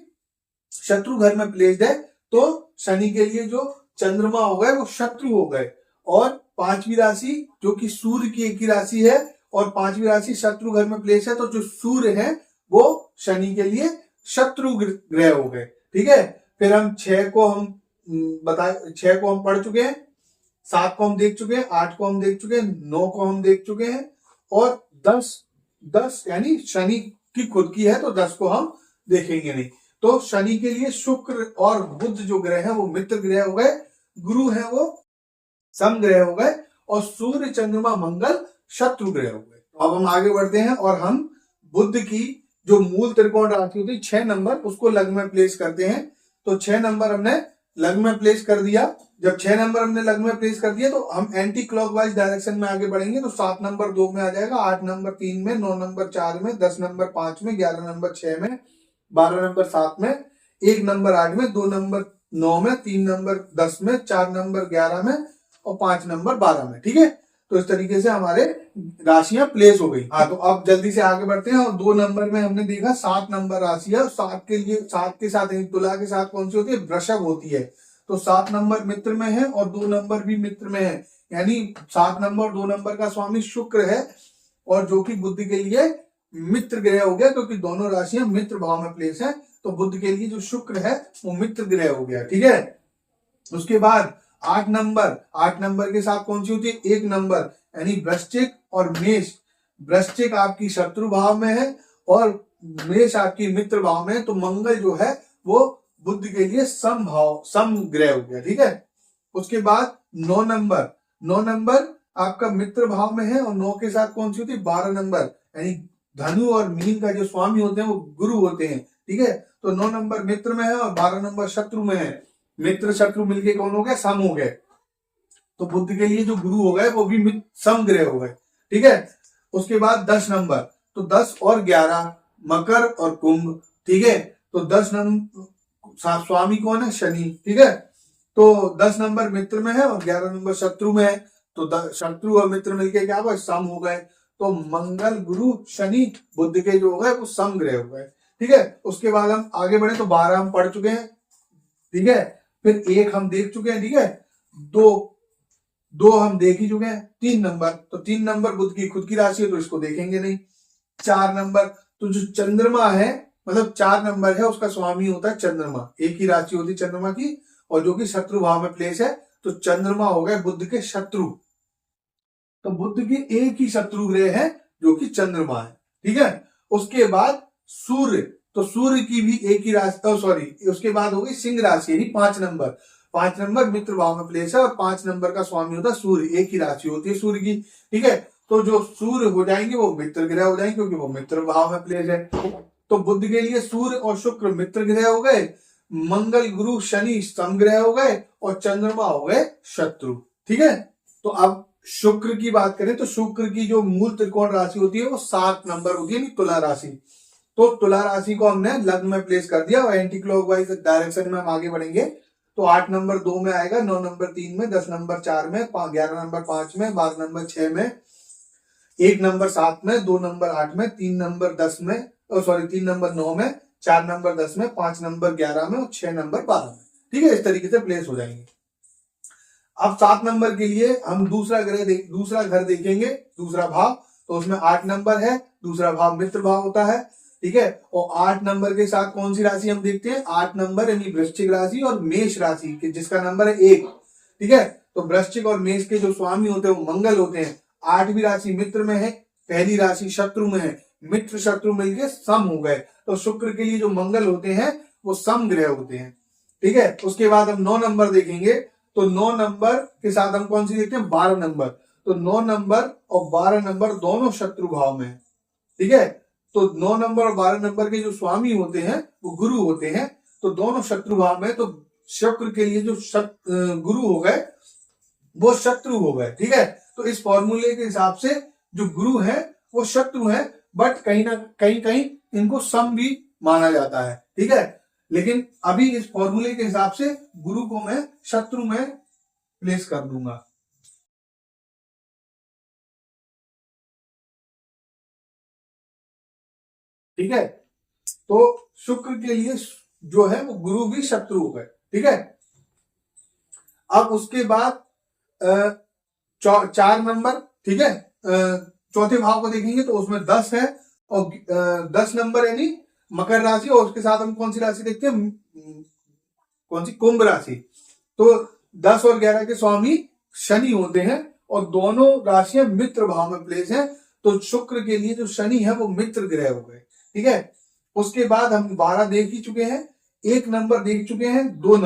शत्रु घर में प्लेस्ड है, तो शनि के लिए जो चंद्रमा हो गए वो शत्रु हो गए। और 5वीं राशि जो कि सूर्य की एक ही राशि है और 5वीं राशि शत्रु घर में प्लेस है, तो जो सूर्य है वो शनि के लिए शत्रु ग्रह हो गए, ठीक है। फिर हम 6 को हम 6 को हम पढ़ चुके हैं, 7 को हम देख चुके हैं, 8 को हम देख चुके हैं, 9 को हम देख चुके हैं और 10 यानी शनि की खुद की है, तो 10 को हम देखेंगे नहीं। तो शनि के लिए शुक्र और बुध जो ग्रह है वो मित्र ग्रह हो गए, गुरु है वो सम ग्रह हो गए और सूर्य चंद्रमा मंगल शत्रु ग्रह हो गए। तो अब हम आगे बढ़ते हैं और हम बुध की जो मूल त्रिकोण राशि होती है 6 नंबर, उसको लग्न में प्लेस करते हैं। तो 6 नंबर हमने लग्न में प्लेस कर दिया। जब 6 नंबर हमने लग्न में प्लेस कर दिया तो हम एंटी क्लॉकवाइज डायरेक्शन में आगे बढ़ेंगे। तो 7 नंबर 2 में आ जाएगा, 8 नंबर 3 में, 9 नंबर 4 में, 10 नंबर 5 में, 11 नंबर 6 में, 12 नंबर 7 में, 1 नंबर 8 में, 2 नंबर 9 में, 3 नंबर 10 में, 4 नंबर 11 में और 5 नंबर 12 में, ठीक है। तो इस तरीके से हमारे राशियां प्लेस हो गई। हाँ, तो अब जल्दी से आगे बढ़ते हैं। और 2 नंबर में हमने देखा 7 नंबर राशि है, 7 के लिए 7 के साथ तुला के साथ कौन सी होती है, वृषभ होती है। तो 7 नंबर मित्र में है और 2 नंबर भी मित्र में है, यानी 7 नंबर 2 नंबर का स्वामी शुक्र है और जो कि बुध के लिए मित्र ग्रह हो गया, क्योंकि दोनों राशियां मित्र भाव में प्लेस है, तो बुध के लिए जो शुक्र है वो मित्र ग्रह हो गया, ठीक है। उसके बाद 8 नंबर के साथ कौन सी होती है, 1 नंबर, यानी वृश्चिक और मेष। वृश्चिक आपकी शत्रु भाव में है और मेष आपकी मित्र भाव में है, तो मंगल जो है वो बुध के लिए सम ग्रह हो गया, ठीक है। उसके बाद 9 नंबर आपका मित्र भाव में है और 9 के साथ कौन सी होती है, 12 नंबर, यानी धनु और मीन का जो स्वामी होते हैं वो गुरु होते हैं, ठीक है। तो 9 नंबर मित्र में है और 12 नंबर शत्रु में है। मित्र शत्रु मिलके कौन हो गए, सम हो गए। तो बुध के लिए जो गुरु हो गए वो भी सम ग्रह हो गए, ठीक है। उसके बाद 10 नंबर, तो 10 और 11 मकर और कुंभ, ठीक है। तो 10 नंबर स्वामी कौन है, शनि, ठीक है। तो 10 नंबर मित्र में है और 11 नंबर शत्रु में है। तो शत्रु और मित्र मिलके क्या हुआ, सम हो गए। तो मंगल गुरु शनि बुध के जो हो गए वो सम ग्रह हो गए, ठीक है। उसके बाद हम आगे बढ़े तो 12 हम पढ़ चुके हैं, ठीक है। फिर 1 हम देख चुके हैं, ठीक है। 2 हम देख ही चुके हैं। 3 नंबर, तो 3 नंबर बुध की खुद की राशि है तो इसको देखेंगे नहीं। 4 नंबर, तो जो चंद्रमा है, मतलब 4 नंबर है उसका स्वामी होता है चंद्रमा, एक ही राशि होती है चंद्रमा की, और जो कि शत्रु भाव में प्लेस है। तो चंद्रमा हो गए बुध के शत्रु। तो बुध के एक ही शत्रु ग्रह है जो कि चंद्रमा है, ठीक है। उसके बाद सूर्य, तो सूर्य की भी एक ही राशि, सॉरी, उसके बाद हो गई सिंह राशि, यानी 5 नंबर। 5 नंबर मित्र भाव में प्लेस है और 5 नंबर का स्वामी होता है सूर्य, एक ही राशि होती है सूर्य की, ठीक है। तो जो सूर्य हो जाएंगे वो मित्र ग्रह हो जाएंगे क्योंकि वो मित्र भाव में प्लेस है। तो बुध के लिए सूर्य और शुक्र मित्र ग्रह हो गए, मंगल गुरु शनि सम ग्रह हो गए और चंद्रमा हो गए शत्रु, ठीक है। तो अब शुक्र की बात करें तो शुक्र की जो मूल त्रिकोण राशि होती है वो 7 नंबर होती है, तुला राशि। तो तुला राशि को हमने लग्न में प्लेस कर दिया और एंटी क्लॉकवाइज डायरेक्शन में हम आगे बढ़ेंगे। तो 8 नंबर 2 में आएगा, 9 नंबर 3 में, 10 नंबर 4 में, 11 नंबर 5 में, 12 नंबर 6 में, 1 नंबर 7 में, 2 नंबर 8 में, 3 नंबर 10 में, सॉरी 3 नंबर 9 में, 4 नंबर 10 में, 5 नंबर 11 में और 6 नंबर 12 में, ठीक है। इस तरीके से प्लेस हो जाएंगे। अब 7 नंबर के लिए हम दूसरा घर देखेंगे, दूसरा भाव। तो उसमें 8 नंबर है, दूसरा भाव मित्र भाव होता है, ठीक है। और 8 नंबर के साथ कौन सी राशि हम देखते हैं, 8 नंबर यानी वृश्चिक राशि और मेष राशि जिसका नंबर है 1, ठीक है। तो वृश्चिक और मेष के जो स्वामी होते हैं वो मंगल होते हैं। 8वीं राशि मित्र में है, पहली राशि शत्रु में है, मित्र शत्रु मिलके सम हो गए। तो शुक्र के लिए जो मंगल होते हैं वो सम ग्रह होते हैं, ठीक है। उसके बाद हम 9 नंबर देखेंगे। तो 9 नंबर के साथ हम कौन सी देखते हैं, 12 नंबर। तो 9 नंबर और 12 नंबर दोनों शत्रु भाव में, ठीक है। तो 9 नंबर और 12 नंबर के जो स्वामी होते हैं वो गुरु होते हैं, तो दोनों शत्रु भाव में। तो शुक्र के लिए जो गुरु हो गए वो शत्रु हो गए, ठीक है। तो इस फॉर्मूले के हिसाब से जो गुरु है वो शत्रु है, बट कहीं ना कहीं इनको सम भी माना जाता है, ठीक है। लेकिन अभी इस फॉर्मूले के हिसाब से गुरु को मैं शत्रु में प्लेस कर दूंगा, ठीक है। तो शुक्र के लिए जो है वो गुरु भी शत्रु हो गए, ठीक है। अब उसके बाद 4 नंबर, ठीक है, चौथे भाव को देखेंगे तो उसमें 10 है और 10 नंबर यानी मकर राशि, और उसके साथ हम कौन सी राशि देखते हैं, कौन सी, कुंभ राशि। तो 10 और 11 के स्वामी शनि होते हैं और दोनों राशियां मित्र भाव में प्लेस हैं। तो शुक्र के लिए जो शनि है वो मित्र ग्रह हो गए, ठीक है। उसके बाद हम 12 देख ही चुके हैं, 1 नंबर देख चुके हैं, 2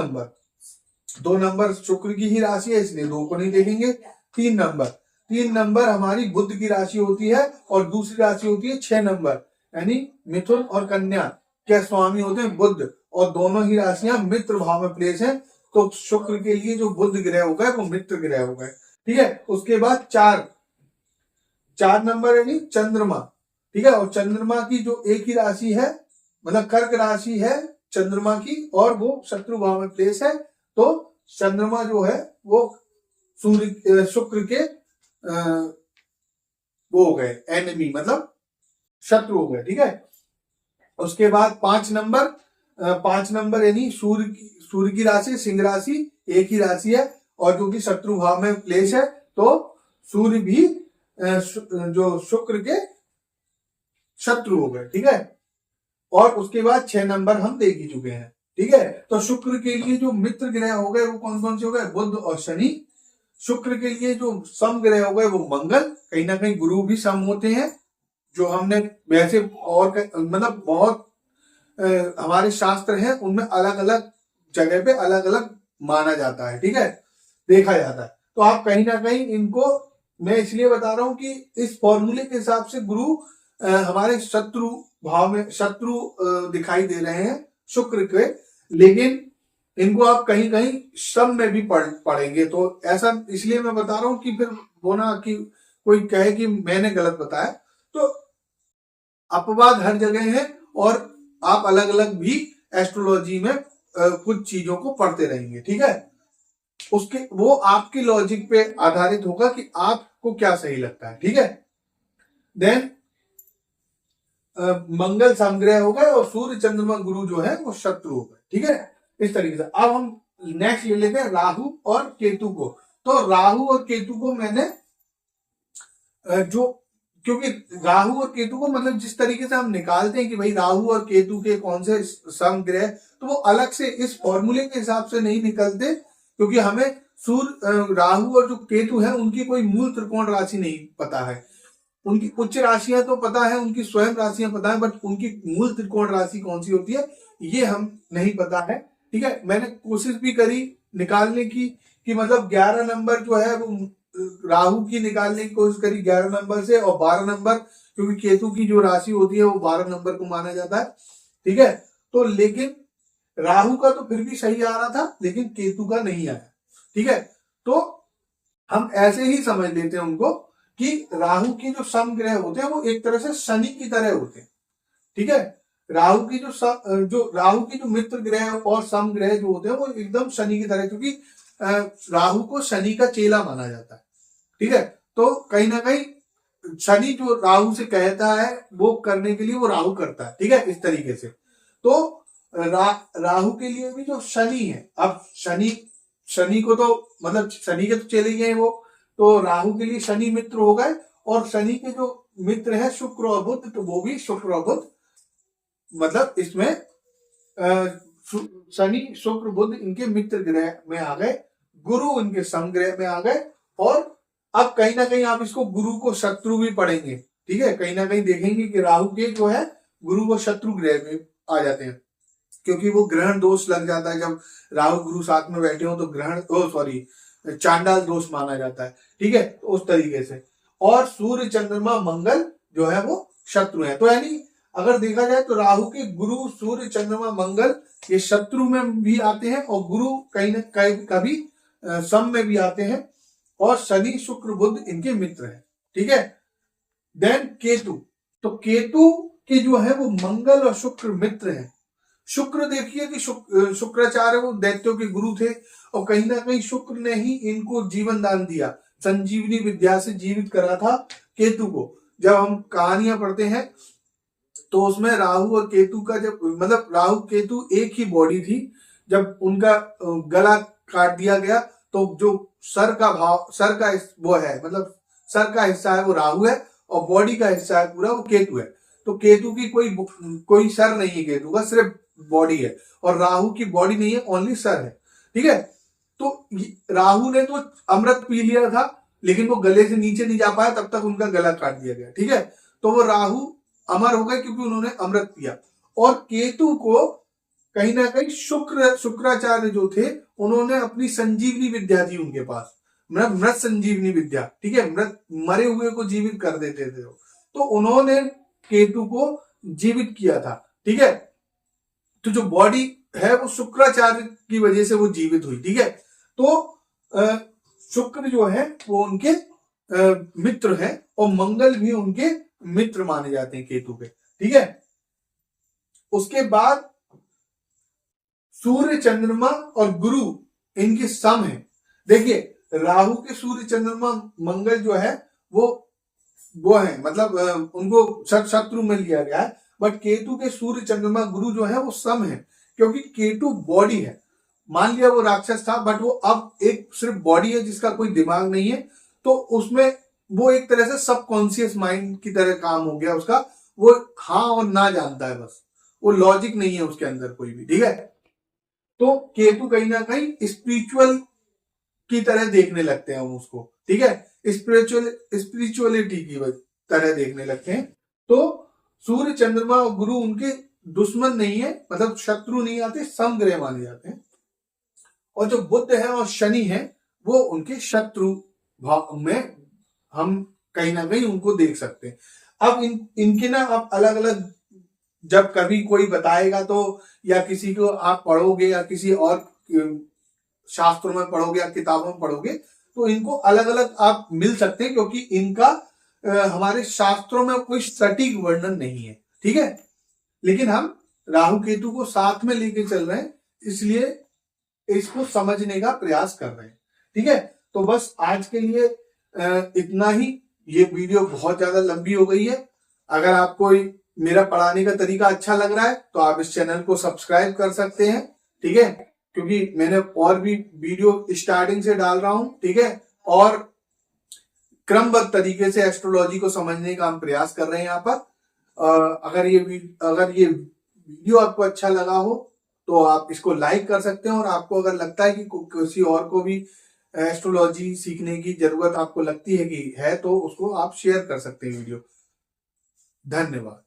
नंबर शुक्र की ही राशि है इसलिए 2 को नहीं देखेंगे। 3 नंबर हमारी बुध की राशि होती है और दूसरी राशि होती है 6 नंबर, यानी मिथुन और कन्या के स्वामी होते हैं बुध, और दोनों ही राशियां मित्र भाव में प्लेस हैं। तो शुक्र के लिए जो बुध ग्रह हो गए वो मित्र ग्रह हो गए, ठीक है। उसके बाद 4 नंबर यानी चंद्रमा, ठीक है। और चंद्रमा की जो एक ही राशि है, मतलब कर्क राशि है चंद्रमा की, और वो शत्रु भाव में प्लेस है। तो चंद्रमा जो है वो शुक्र के वो हो गए एनिमी, मतलब शत्रु हो गए, ठीक है। उसके बाद 5 नंबर यानी सूर्य की राशि सिंह राशि, एक ही राशि है और जो कि शत्रु भाव में प्लेस है। तो सूर्य भी जो शुक्र के शत्रु हो गए, ठीक है। और उसके बाद 6 नंबर हम देख ही चुके हैं, ठीक है। तो शुक्र के लिए जो मित्र ग्रह हो गए वो कौन कौन से हो गए, बुध और शनि। शुक्र के लिए जो सम ग्रह हो गए वो मंगल, कहीं ना कहीं गुरु भी सम होते हैं, जो हमने वैसे और मतलब बहुत हमारे शास्त्र हैं उनमें अलग अलग जगह पे अलग अलग माना जाता है, ठीक है, देखा जाता है। तो आप कहीं ना कहीं इनको, मैं इसलिए बता रहा हूं कि इस फॉर्मूले के हिसाब से गुरु हमारे शत्रु भाव में शत्रु दिखाई दे रहे हैं शुक्र के, लेकिन इनको आप कहीं कहीं सम में भी पढ़ेंगे। तो ऐसा इसलिए मैं बता रहा हूं कि फिर वो ना कि कोई कहे कि मैंने गलत बताया। तो अपवाद हर जगह है, और आप अलग अलग भी एस्ट्रोलॉजी में कुछ चीजों को पढ़ते रहेंगे, ठीक है। उसके वो आपके लॉजिक पे आधारित होगा कि आपको क्या सही लगता है, ठीक है। देन मंगल समग्रह हो गए और सूर्य चंद्रमा गुरु जो है वो शत्रु हो गए, ठीक है। इस तरीके से अब हम नेक्स्ट ले लेते हैं राहु और केतु को। तो राहु और केतु को मैंने जो, क्योंकि राहु और केतु को मतलब जिस तरीके से हम निकालते हैं कि भाई राहु और केतु के कौन से समग्रह, तो वो अलग से इस फॉर्मूले के हिसाब से नहीं निकलते, क्योंकि हमें सूर्य राहु और जो केतु है उनकी कोई मूल त्रिकोण राशि नहीं पता है। उनकी उच्च राशियां तो पता है, उनकी स्वयं राशियां पता है, बट उनकी मूल त्रिकोण राशि कौन सी होती है ये हम नहीं पता है, ठीक है। मैंने कोशिश भी करी निकालने की कि मतलब 11 नंबर जो है वो राहु की निकालने की कोशिश करी 11 नंबर से, और 12 नंबर क्योंकि केतु की जो राशि होती है वो 12 नंबर को माना जाता है, ठीक है। तो लेकिन राहु का तो फिर भी सही आ रहा था, लेकिन केतु का नहीं आया, ठीक है। तो हम ऐसे ही समझ लेते हैं उनको कि राहु की जो समग्रह होते हैं वो एक तरह से शनि की तरह होते हैं, ठीक है। राहु की राहु की जो मित्र ग्रह और समग्रह जो होते हैं वो एकदम शनि की तरह, क्योंकि राहु को शनि का चेला माना जाता है, ठीक है। तो कहीं ना कहीं शनि जो राहु से कहता है वो करने के लिए वो राहु करता है, ठीक है, इस तरीके से। तो राहु के लिए भी जो शनि है, अब शनि को तो मतलब शनि के तो चले ही हैं वो, तो राहु के लिए शनि मित्र हो गए, और शनि के जो मित्र है शुक्र और बुध, तो वो भी शुक्र और बुध, मतलब इसमें शनि शुक्र बुध इनके मित्र ग्रह में आ गए, गुरु इनके समग्रह में आ गए। और अब कहीं ना कहीं आप इसको गुरु को शत्रु भी पढ़ेंगे, ठीक है। कहीं ना कहीं देखेंगे कि राहु के जो है गुरु को शत्रु ग्रह में आ जाते हैं, क्योंकि वो ग्रहण दोष लग जाता है। जब राहु गुरु साथ में बैठे हो तो चांडाल दोष माना जाता है, ठीक है, तो उस तरीके से। और सूर्य चंद्रमा मंगल जो है वो शत्रु है। तो यानी अगर देखा जाए तो राहु के गुरु सूर्य चंद्रमा मंगल ये शत्रु में भी आते हैं, और गुरु कहीं न कभी सम में भी आते हैं, और शनि शुक्र बुध इनके मित्र हैं, ठीक है। देन केतु, तो केतु के जो है वो मंगल और शुक्र मित्र हैं। शुक्र देखिए कि शुक्राचार्य वो दैत्यों के गुरु थे, और कहीं ना कहीं शुक्र ने ही इनको जीवन दान दिया, संजीवनी विद्या से जीवित करा था केतु को। जब हम कहानियां पढ़ते हैं तो उसमें राहु और केतु का जब मतलब राहु केतु एक ही बॉडी थी, जब उनका गला काट दिया गया तो जो सर का वो है, मतलब सर का हिस्सा है वो राहु है, और बॉडी का हिस्सा है पूरा वो केतु है। तो केतु की कोई सर नहीं है केतु का, सिर्फ बॉडी है, और राहु की बॉडी नहीं है, ओनली सर है, ठीक है। तो राहु ने तो अमृत पी लिया था, लेकिन वो गले से नीचे नहीं जा पाया, तब तक उनका गला काट दिया गया, ठीक है। तो वो राहु अमर हो गए क्योंकि उन्होंने अमृत पिया। और केतु को कहीं ना कहीं शुक्राचार्य जो थे उन्होंने अपनी संजीवनी विद्या थी उनके पास, मृत संजीवनी विद्या, ठीक है, मरे हुए को जीवित कर देते थे। तो उन्होंने केतु को जीवित किया था, ठीक है। तो जो बॉडी है वो शुक्राचार्य की वजह से वो जीवित हुई, ठीक है। तो शुक्र जो है वो उनके मित्र हैं, और मंगल भी उनके मित्र माने जाते हैं केतु के, ठीक है। उसके बाद सूर्य चंद्रमा और गुरु इनके सम है। देखिए राहु के सूर्य चंद्रमा मंगल जो है वो है, मतलब उनको शत्रु में लिया गया है, बट केतु के सूर्य चंद्रमा गुरु जो है वो सम है, क्योंकि केतु बॉडी है। मान लिया वो राक्षस था, बट वो अब एक सिर्फ बॉडी है जिसका कोई दिमाग नहीं है, तो उसमें वो एक तरह से सबकॉन्शियस माइंड की तरह काम हो गया उसका, वो हाँ और ना जानता है, बस वो लॉजिक नहीं है उसके अंदर कोई भी, ठीक है। तो केतु कहीं ना कहीं स्पिरिचुअल की तरह देखने लगते हैं हम उसको, ठीक है, स्पिरिचुअलिटी की तरह देखने लगते हैं। तो सूर्य चंद्रमा और गुरु उनके दुश्मन नहीं है, मतलब शत्रु नहीं आते, समग्रह माने जाते हैं। और जो बुध है और शनि है वो उनके शत्रु भाव में हम कहीं ना कहीं उनको देख सकते हैं। अब इनके ना आप अलग अलग जब कभी कोई बताएगा तो, या किसी को आप पढ़ोगे या किसी और शास्त्रों में पढ़ोगे या किताबों में पढ़ोगे तो इनको अलग अलग आप मिल सकते हैं, क्योंकि इनका हमारे शास्त्रों में कोई सटीक वर्णन नहीं है, ठीक है। लेकिन हम राहु केतु को साथ में लेके चल रहे हैं, इसलिए इसको समझने का प्रयास कर रहे हैं, ठीक है। तो बस आज के लिए इतना ही। ये वीडियो बहुत ज्यादा लंबी हो गई है। अगर आपको मेरा पढ़ाने का तरीका अच्छा लग रहा है तो आप इस चैनल को सब्सक्राइब कर सकते हैं, ठीक है, क्योंकि मैंने और भी वीडियो स्टार्टिंग से डाल रहा हूं, ठीक है। और क्रमबद्ध तरीके से एस्ट्रोलॉजी को समझने का हम प्रयास कर रहे हैं यहाँ पर। अगर ये वीडियो आपको अच्छा लगा हो तो आप इसको लाइक कर सकते हैं, और आपको अगर लगता है कि किसी और को भी एस्ट्रोलॉजी सीखने की जरूरत आपको लगती है कि है, तो उसको आप शेयर कर सकते हैं वीडियो। धन्यवाद।